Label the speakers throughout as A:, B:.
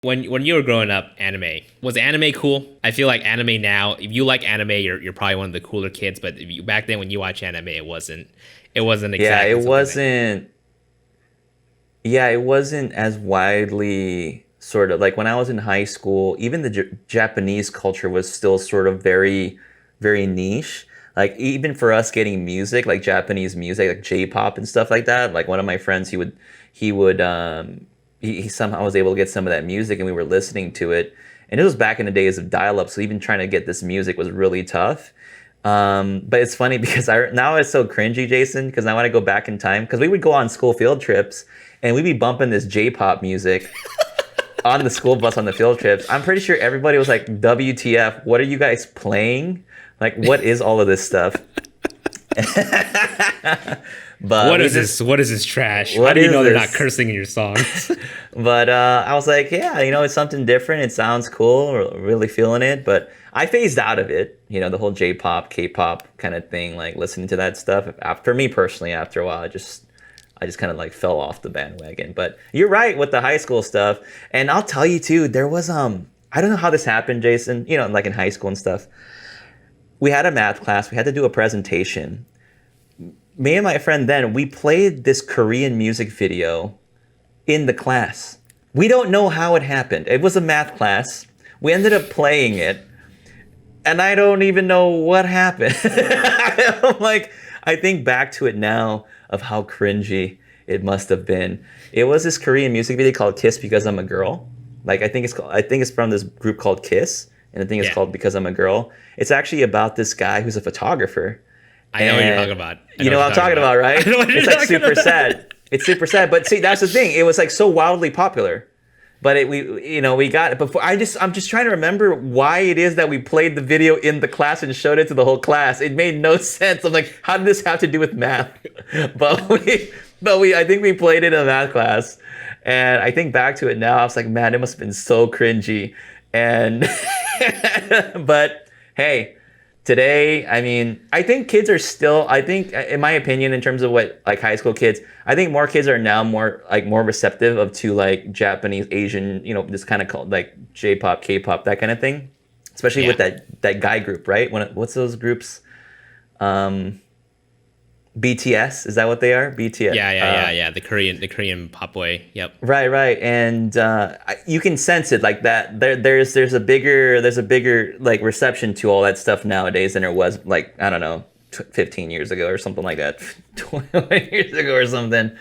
A: When you were growing up, was anime cool? I feel like anime now, if you like anime, you're probably one of the cooler kids. But if you, back then when you watch anime, it wasn't
B: Yeah,
A: exactly
B: it
A: something that.
B: wasn't. Yeah, it wasn't as widely sort of like when I was in high school. Even the Japanese culture was still sort of very, very niche. Like even for us getting music, like Japanese music, like J-pop and stuff like that. Like one of my friends, he somehow was able to get some of that music, and we were listening to it. And it was back in the days of dial-up, so even trying to get this music was really tough. But it's funny because I now it's so cringy, Jason, because I want to go back in time because we would go on school field trips and we'd be bumping this J-pop music on the school bus on the field trips. I'm pretty sure everybody was like, "WTF? What are you guys playing? Like, what is all of this stuff?" But
A: What
B: we
A: is
B: just,
A: this? What is this trash? How
B: what
A: do you
B: is
A: know they're not
B: this?
A: cursing in your songs?
B: But I was like, yeah, it's something different. It sounds cool. We're really feeling it. But I phased out of it. The whole J-pop, K-pop kind of thing. Like listening to that stuff. For me personally, after a while, I just kind of like fell off the bandwagon. But you're right with the high school stuff. And I'll tell you too, there was I don't know how this happened, Jason. Like in high school and stuff. We had a math class. We had to do a presentation. Me and my friend then we played this Korean music video in the class. We don't know how it happened. It was a math class. We ended up playing it, and I don't even know what happened. I'm like, I think back to it now of how cringy it must have been. It was this Korean music video called "Kiss Because I'm a Girl." Like I think it's from this group called Kiss, and I think it's
A: Yeah,
B: called "Because I'm a Girl." It's actually about this guy who's a photographer,
A: I know what you're talking
B: and
A: about. I
B: you
A: know
B: know
A: what
B: what
A: you're
B: I'm
A: talking
B: talking
A: about.
B: about,
A: I
B: right?
A: know what you're
B: It's like
A: talking
B: super
A: about.
B: sad. It's super sad. But see, that's the thing. It was like so wildly popular. But we got it before. I'm just trying to remember why it is that we played the video in the class and showed it to the whole class. It made no sense. I'm like, how did this have to do with math? But I think we played it in a math class, and I think back to it now. I was like, man, it must have been so cringy. And but hey, today, I mean, I think kids are still, I think, in my opinion, in terms of what like high school kids, I think more kids are now more receptive of to like Japanese, Asian, this kind of called like J-pop, K-pop, that kind of thing, especially with
A: Yeah.
B: that guy group, right? What's those groups? Um, BTS, is that what they are? BTS.
A: Yeah. The Korean pop boy. Yep.
B: Right, right, and you can sense it like that. There's a bigger like reception to all that stuff nowadays than there was like I don't know, 15 years ago or something like that, 20 years ago or something.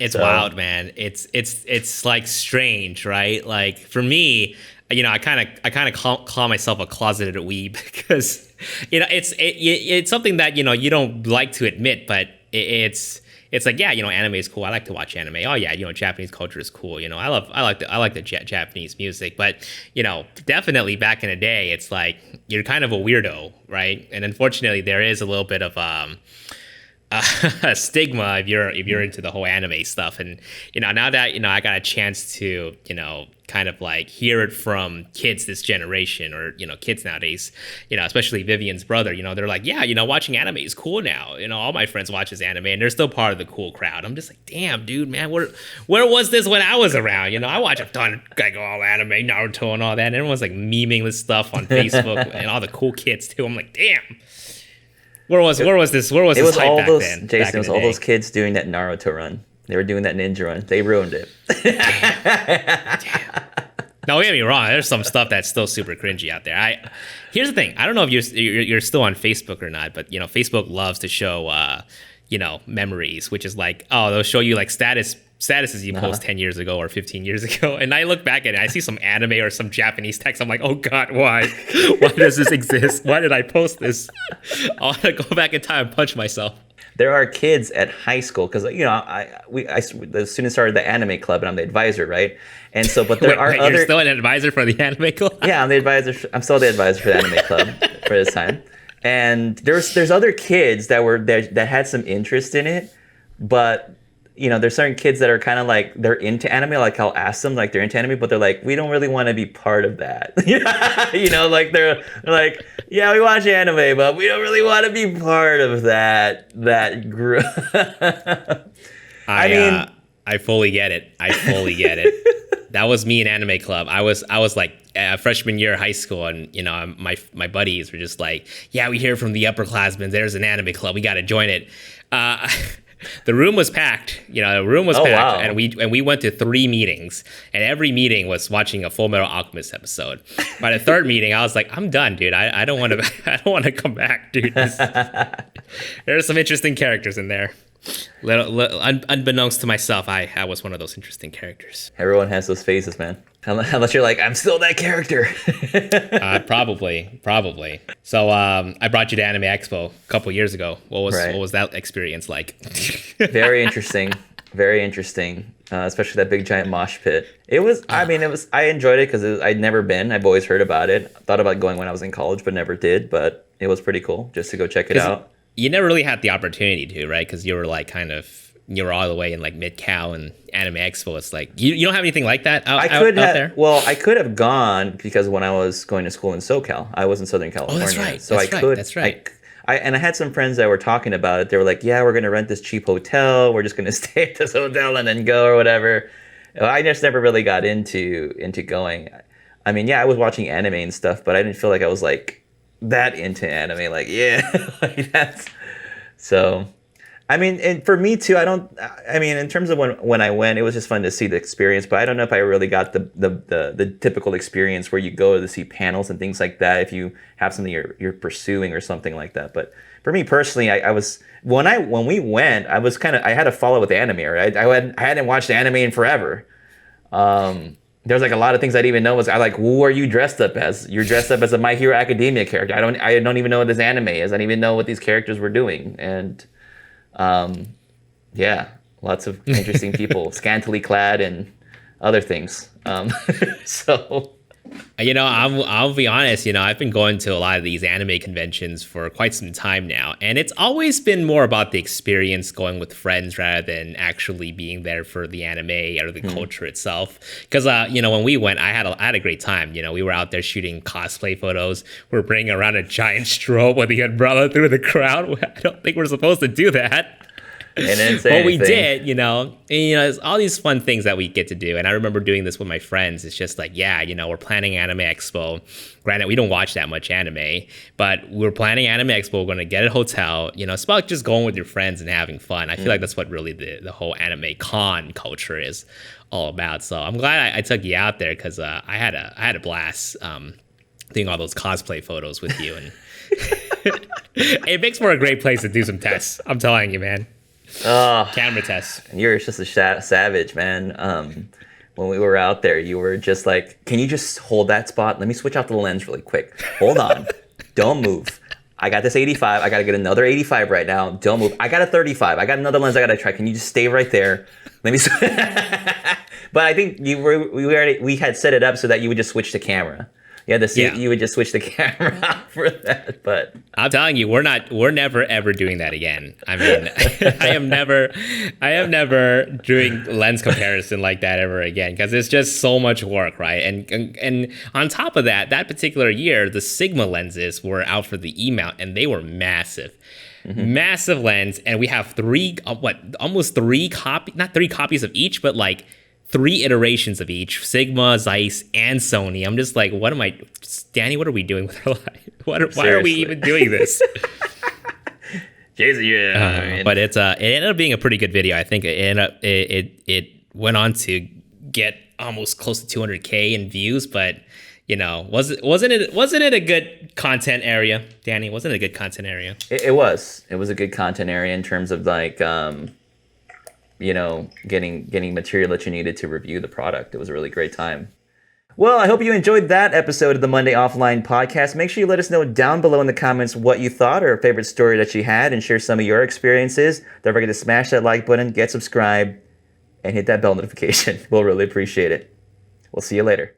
A: It's
B: So
A: wild, man. It's like strange, right? Like for me, I kind of call myself a closeted weeb because it's something that you don't like to admit, but it's like, yeah, anime is cool. I like to watch anime. Oh yeah, Japanese culture is cool. I like the Japanese music, but definitely back in the day, it's like you're kind of a weirdo, right? And unfortunately, there is a little bit of a stigma if you're into the whole anime stuff. And now that I got a chance to kind of like hear it from kids this generation, or kids nowadays, especially Vivian's brother, they're like, yeah, watching anime is cool now. All my friends watches anime and they're still part of the cool crowd. I'm just like, damn, dude, man, where was this when I was around? I watch a ton like all anime, Naruto and all that, and everyone's like memeing this stuff on Facebook and all the cool kids too. I'm like, damn. Where was
B: it
A: this
B: was
A: hype
B: all
A: back
B: those
A: then, back
B: Jason, it
A: in
B: was
A: the
B: all those
A: day?
B: kids doing that Naruto run. They were doing that ninja run. They ruined it.
A: Damn, damn. Don't get me wrong. There's some stuff that's still super cringy out there. Here's the thing. I don't know if you're still on Facebook or not, but Facebook loves to show memories, which is like, oh, they'll show you like statuses you
B: Uh-huh.
A: post 10 years ago or 15 years ago, and I look back at it, I see some anime or some Japanese text. I'm like, oh god, why? Why does this exist? Why did I post this? I want to go back in time and punch myself.
B: There are kids at high school because the students started the anime club and I'm the advisor, right? And so, but there
A: Wait,
B: are
A: wait, you're
B: other
A: still an advisor for the anime club?
B: yeah, I'm the advisor. I'm still the advisor for the anime club for this time. And there's other kids that were there that had some interest in it, but there's certain kids that are kind of like they're into anime. Like I'll ask them like they're into anime, but they're like we don't really want to be part of that. Like they're like yeah, we watch anime, but we don't really want to be part of that group. I
A: I
B: mean,
A: I fully get it. I fully get it. that was me in anime club. I was like freshman year of high school, and my buddies were just like, yeah, we hear from the upperclassmen. There's an anime club. We got to join it. The room was packed. The room was packed,
B: wow.
A: and we went to 3 meetings, and every meeting was watching a Full Metal Alchemist episode. By the 3rd meeting, I was like, I'm done, dude. I don't want to. I don't want to come back, dude. There are some interesting characters in there. Unbeknownst to myself, I was one of those interesting characters.
B: Everyone has those phases, man. Unless you're like, I'm still that character.
A: Probably. So I brought you to Anime Expo a couple years ago. What was that experience like?
B: Very interesting. Very interesting. Especially that big giant mosh pit. It was. I enjoyed it because I'd never been. I've always heard about it. Thought about going when I was in college, but never did. But it was pretty cool just to go check it out.
A: You never really had the opportunity to, right? Because you were like you were all the way in like Mid-Cal and Anime Expo. It's like you don't have anything like that out there?
B: Well, I could have gone because when I was going to school in SoCal, I was in Southern California.
A: Oh, that's right.
B: So
A: That's right.
B: I had some friends that were talking about it. They were like, yeah, we're going to rent this cheap hotel. We're just going to stay at this hotel and then go or whatever. I just never really got into going. I mean, yeah, I was watching anime and stuff, but I didn't feel like I was like that into anime. Like, yeah, like that's so. I mean, and for me too, in terms of when I went, it was just fun to see the experience, but I don't know if I really got the typical experience where you go to see panels and things like that if you have something you're pursuing or something like that. But for me personally, I was when we went, I had to follow with anime, right? I hadn't watched anime in forever. There's like a lot of things I didn't even know. Who are you dressed up as? You're dressed up as a My Hero Academia character. I don't even know what this anime is. I don't even know what these characters were doing. And yeah, lots of interesting people, scantily clad and other things. So,
A: I'll be honest, I've been going to a lot of these anime conventions for quite some time now, and it's always been more about the experience going with friends rather than actually being there for the anime or the culture itself. Because, when we went, I had a great time. We were out there shooting cosplay photos. We're bringing around a giant strobe with the umbrella through the crowd. I don't think we're supposed to do that. But we did, and, it's all these fun things that we get to do. And I remember doing this with my friends. It's just like, yeah, we're planning Anime Expo. Granted, we don't watch that much anime, but we're planning Anime Expo. We're going to get a hotel. It's about just going with your friends and having fun. I feel like that's what really the whole anime con culture is all about. So I'm glad I took you out there because I had a blast doing all those cosplay photos with you. And it makes for a great place to do some tests. I'm telling you, man. Camera tests.
B: You're just a savage, man. When we were out there, you were just like, can you just hold that spot? Let me switch out the lens really quick. Hold on. Don't move. I got this 85. I got to get another 85 right now. Don't move. I got a 35. I got another lens I got to try. Can you just stay right there? Let me But I think we had set it up so that you would just switch the camera. You would just switch the camera out for that. But
A: I'm telling you, we're never ever doing that again. I mean, I am never doing lens comparison like that ever again because it's just so much work, right? And on top of that particular year, the Sigma lenses were out for the E mount, and they were massive. Mm-hmm. Massive lens, and we have almost not 3 copies of each, but like 3 iterations of each, Sigma, Zeiss, and Sony. I'm just like, Danny, what are we doing with our life? Why are we even doing this? But it ended up being a pretty good video. I think it went on to get almost close to 200K in views, but wasn't it a good content area, Danny? Wasn't it a good content area?
B: It was a good content area in terms of like, getting material that you needed to review the product. It was a really great time. Well, I hope you enjoyed that episode of the Monday Offline podcast. Make sure you let us know down below in the comments what you thought or a favorite story that you had and share some of your experiences. Don't forget to smash that like button, get subscribed, and hit that bell notification. We'll really appreciate it. We'll see you later.